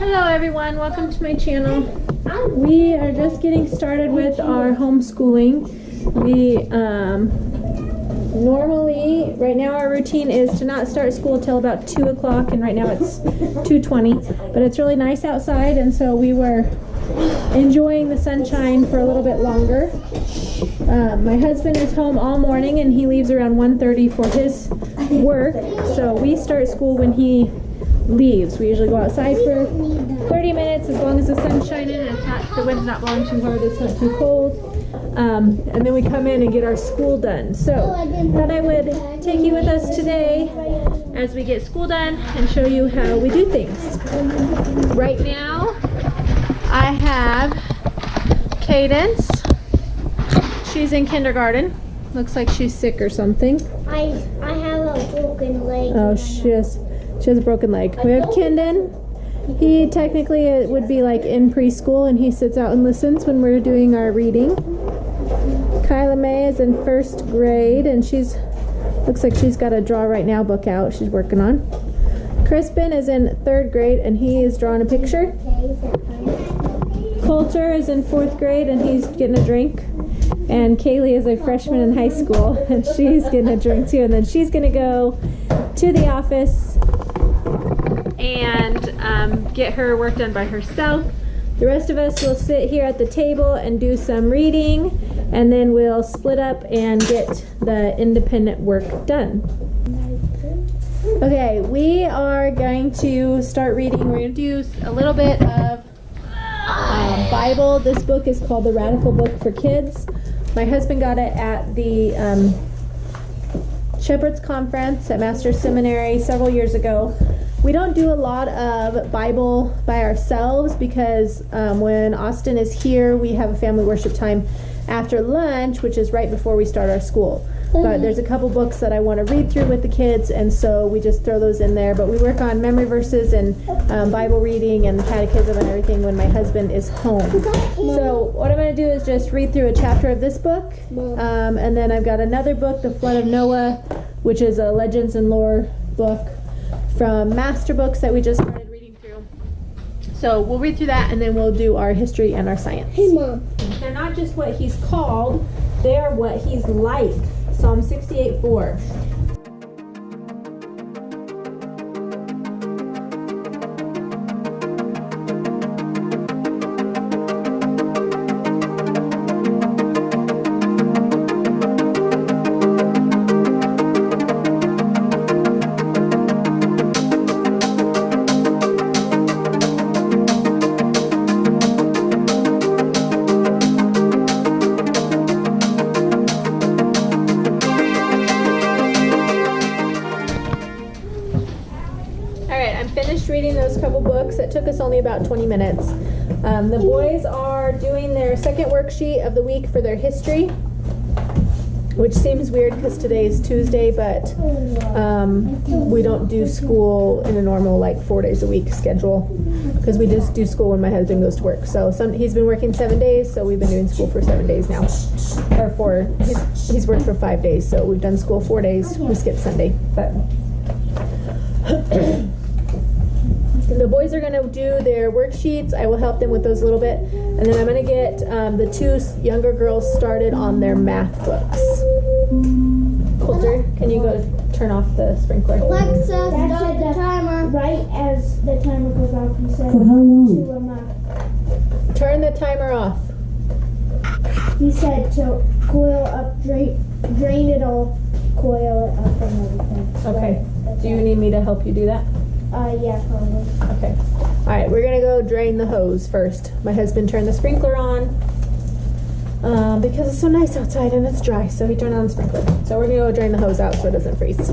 Hello everyone, welcome to my channel. We are just getting started with our homeschooling. We normally, right now our routine is to not start school till about 2 o'clock, and right now it's 2:20, but it's really nice outside, and so we were enjoying the sunshine for a little bit longer. My husband is home all morning and he leaves around 1:30 for his work, so we start school when he leaves. We usually go outside for 30 minutes as long as the sun's shining and the wind's not blowing too hard, it's not too cold. And then we come in and get our school done. So thought I would take you with us today as we get school done and show you how we do things. Right now I have Kaydence. She's in kindergarten. Looks like she's sick or something. I have a broken leg. Oh, she has a broken leg. We have Kendon. He technically would be like in preschool, and he sits out and listens when we're doing our reading. Kyla May is in first grade, and looks like she's got a draw right now book out she's working on. Kryspin is in third grade, and he is drawing a picture. Kolter is in fourth grade, and he's getting a drink. And Kaylee is a freshman in high school, and she's getting a drink too. And then she's gonna go to the office and get her work done by herself. The rest of us will sit here at the table and do some reading, and then we'll split up and get the independent work done. Okay, we are going to start reading. We're going to do a little bit of Bible. This book is called The Radical Book for Kids. My husband got it at the Shepherd's Conference at Master's Seminary several years ago. We don't do a lot of Bible by ourselves because when Austin is here, we have a family worship time after lunch, which is right before we start our school. But there's a couple books that I want to read through with the kids, and so we just throw those in there. But we work on memory verses and Bible reading and catechism and everything when my husband is home. So what I'm going to do is just read through a chapter of this book, and then I've got another book, The Flood of Noah, which is a legends and lore book from Master Books that we just started reading through. So we'll read through that, and then we'll do our history and our science. Hey, Mom. They're not just what he's called, they are what he's like. Psalm 68:4. Reading those couple books. It took us only about 20 minutes. The boys are doing their second worksheet of the week for their history, which seems weird because today is Tuesday, but we don't do school in a normal like 4 days a week schedule because we just do school when my husband goes to work. So he's been working 7 days, so we've been doing school for 7 days now. Or he's worked for 5 days, so we've done school 4 days. We skipped Sunday, but the boys are going to do their worksheets. I will help them with those a little bit. And then I'm going to get the two younger girls started on their math books. Kolter, can you go turn off the sprinkler? Alexa, start the timer. Right as the timer goes off, you said. For how long? Turn the timer off. He said to coil up, drain it all, coil it up and everything. Okay. Do you need me to help you do that? Yeah, probably. Okay. All right, we're gonna go drain the hose first. My husband turned the sprinkler on because it's so nice outside and it's dry, so he turned on the sprinkler. So we're gonna go drain the hose out so it doesn't freeze.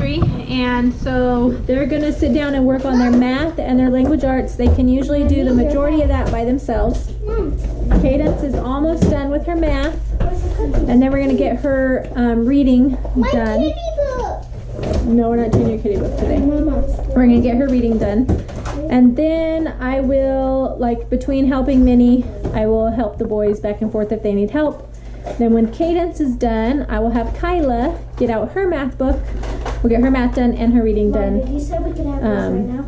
elementary, and so they're gonna sit down and work on their math and their language arts. They can usually do the majority of that by themselves. Kaydence is almost done with her math, and then we're gonna get her reading done. No, we're not doing your kitty book today. We're gonna get her reading done, and then I will, like, between helping Minnie, I will help the boys back and forth if they need help. Then when Kaydence is done, I will have Kyla get out her math book. We'll get her math done and her reading done. You said we could have this right now.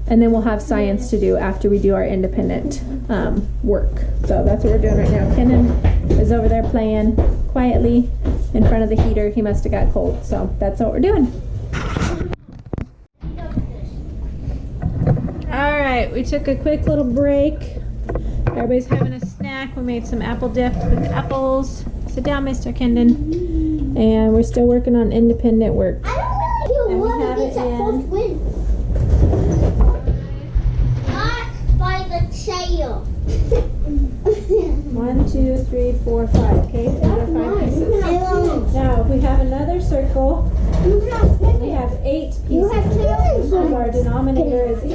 And then we'll have science to do after we do our independent work. So that's what we're doing right now. Kendon is over there playing quietly in front of the heater. He must have got cold. So that's what we're doing. All right, we took a quick little break. Everybody's having a snack. We made some apple dip with apples. Sit down, Mr. Kendon. And we're still working on independent work. I don't really And we have want to get it that in. first win. Not by the tail. 1, 2, 3, 4, 5. Okay, there are 5 pieces. Now we have another circle. We have 8 pieces. Because our denominator is 8.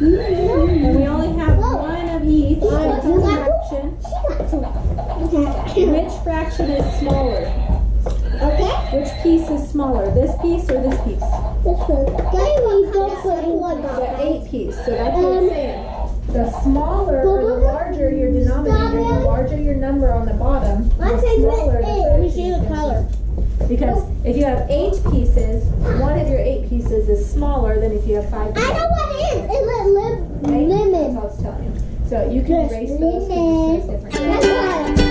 And we only have 1 of each. It's a fraction. Which fraction is smaller? Okay. Which piece is smaller? This piece or this piece? This one. The 8 piece. So that's what it's saying. The smaller or the larger your denominator, the larger your number on the bottom, the smaller the fraction. Let me see the color. Because if you have 8 pieces, one of your 8 pieces is smaller than if you have 5 pieces. I know what it is. It's Right? lemon. That's all it's telling you. So you can erase those because it's different.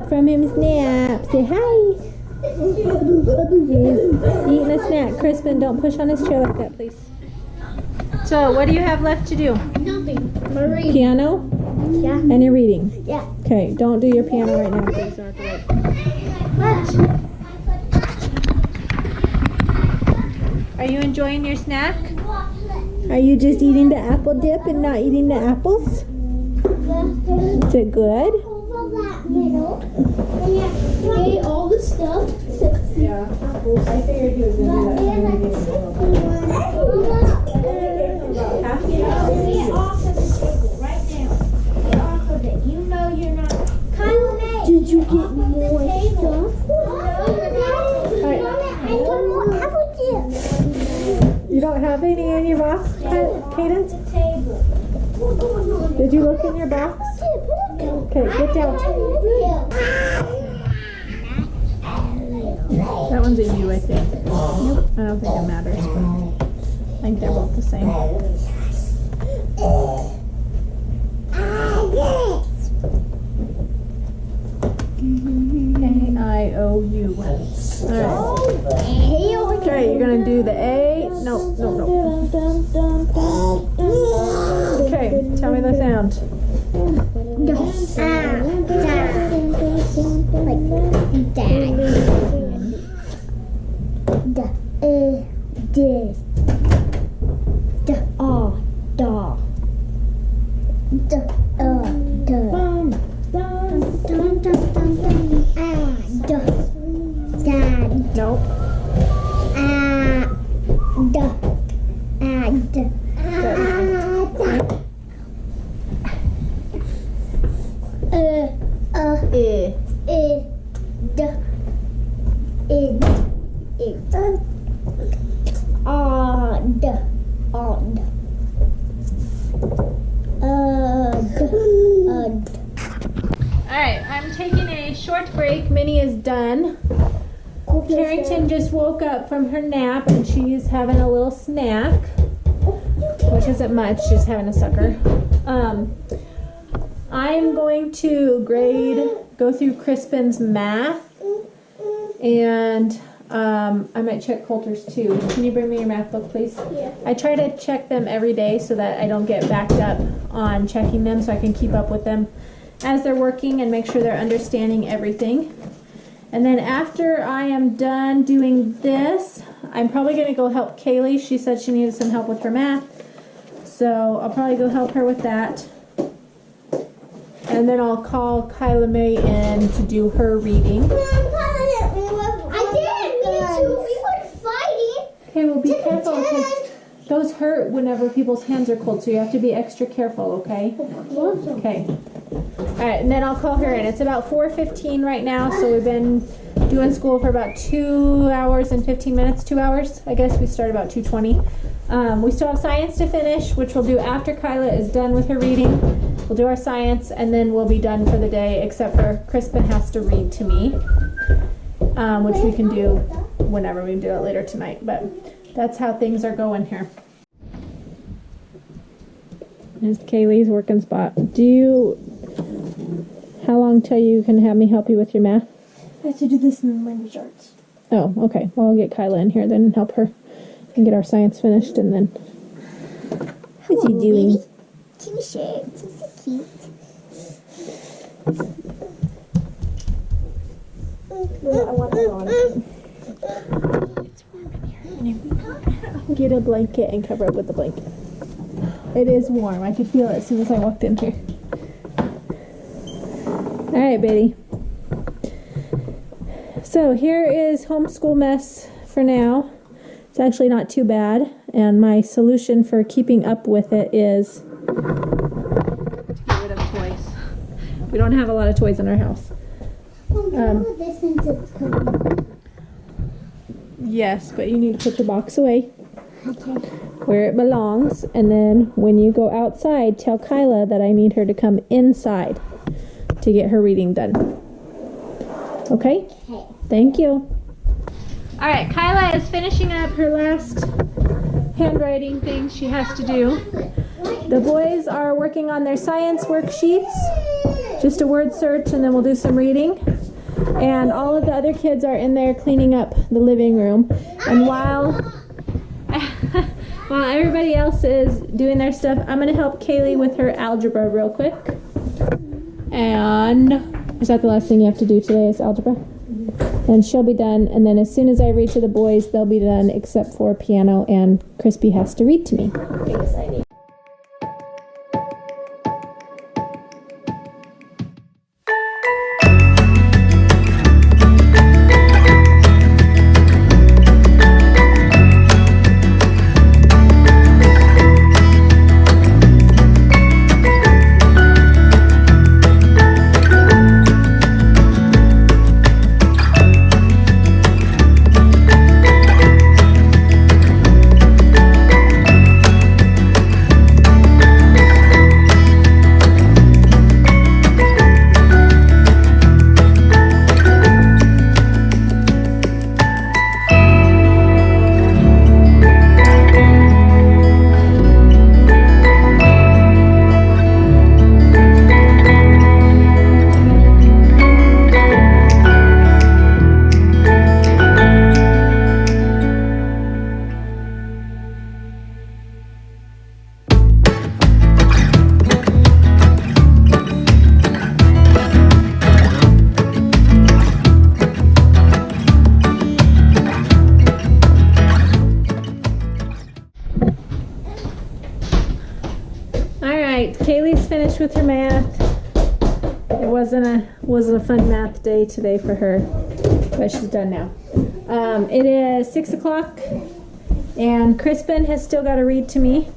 From his nap. Say hi. He's eating a snack. Kryspin, don't push on his chair like that, please. So, what do you have left to do? Nothing. Marie. Piano? Yeah. And you're reading? Yeah. Okay, don't do your piano right now, please. Don't have to wait. Are you enjoying your snack? Are you just eating the apple dip and not eating the apples? Is it good? Ate all the stuff. Yeah. I figured he was going to do that. Half the hour. Get off of the table right now. Get off of it. You know you're not. Kyla, did you get more stuff? You don't have any in your box, Kaydence? Did you look in your box? Okay, get down. That one's a U, I think. Nope, I don't think it matters. I think they're both the same. A-I-O-U. Alright. Okay, you're gonna do the A. No. Okay, tell me the sound. Nope. short break. Minnie is done. Karrington just woke up from her nap and she's having a little snack, which isn't much, she's having a sucker. I'm going to go through Kryspin's math, and I might check Kolter's too. Can you bring me your math book, please? Yeah. I try to check them every day so that I don't get backed up on checking them, so I can keep up with them as they're working and make sure they're understanding everything. And then after I am done doing this, I'm probably going to go help Kaylee. She said she needed some help with her math, so I'll probably go help her with that. And then I'll call Kyla May in to do her reading. I didn't mean to. We were fighting. Okay, well be careful because those hurt whenever people's hands are cold, so you have to be extra careful, okay? Okay. Alright, and then I'll call her in. It's about 4:15 right now, so we've been doing school for about 2 hours and 15 minutes. 2 hours, I guess. We start about 2:20. We still have science to finish, which we'll do after Kyla is done with her reading. We'll do our science, and then we'll be done for the day, except for Kryspin has to read to me, which we can do whenever. We can do it later tonight, but that's how things are going here. There's Kaylee's working spot. How long till you can have me help you with your math? I have to do this in language arts. Oh, okay. Well, I'll get Kyla in here then and help her and get our science finished, and then... What's he doing? Can you share it? It's so cute. I want that on. It's warm in here. Get a blanket and cover it with the blanket. It is warm. I could feel it as soon as I walked in here. Alright, Betty. So here is homeschool mess for now. It's actually not too bad, and my solution for keeping up with it is to get rid of toys. We don't have a lot of toys in our house. Yes, but you need to put your box away. Okay. Where it belongs, and then when you go outside, tell Kyla that I need her to come inside to get her reading done. Okay? Okay. Thank you. Alright, Kyla is finishing up her last handwriting thing she has to do. The boys are working on their science worksheets, just a word search, and then we'll do some reading. And all of the other kids are in there cleaning up the living room. And while everybody else is doing their stuff, I'm going to help Kaylee with her algebra real quick. And is that the last thing you have to do today is algebra? And she'll be done, and then as soon as I read to the boys, they'll be done except for piano, and Crispy has to read to me. Kaylee's finished with her math. It wasn't a fun math day today for her, but she's done now. It is 6 o'clock, and Kryspin has still got to read to me,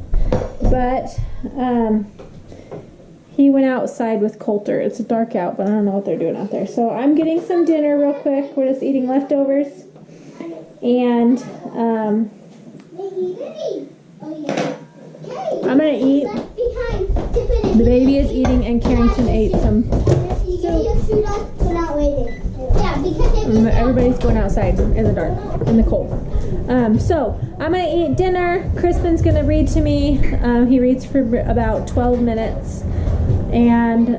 but he went outside with Kolter. It's dark out, but I don't know what they're doing out there. So I'm getting some dinner real quick. We're just eating leftovers, and I'm gonna eat. The baby is eating, and Karrington ate your shoes on without waiting. Yeah, because Everybody's going outside in the dark, in the cold. So I'm gonna eat dinner. Kryspin's gonna read to me. He reads for about 12 minutes. And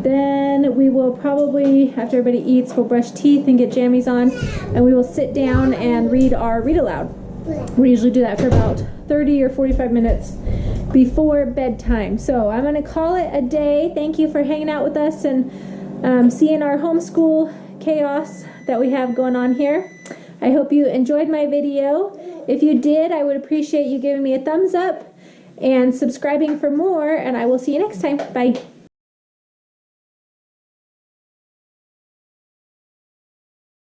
then we will probably, after everybody eats, we'll brush teeth and get jammies on, and we will sit down and read our read aloud. We usually do that for about 30 or 45 minutes before bedtime. So I'm gonna call it a day. Thank you for hanging out with us and seeing our homeschool chaos that we have going on here. I hope you enjoyed my video. If you did, I would appreciate you giving me a thumbs up and subscribing for more, and I will see you next time. Bye.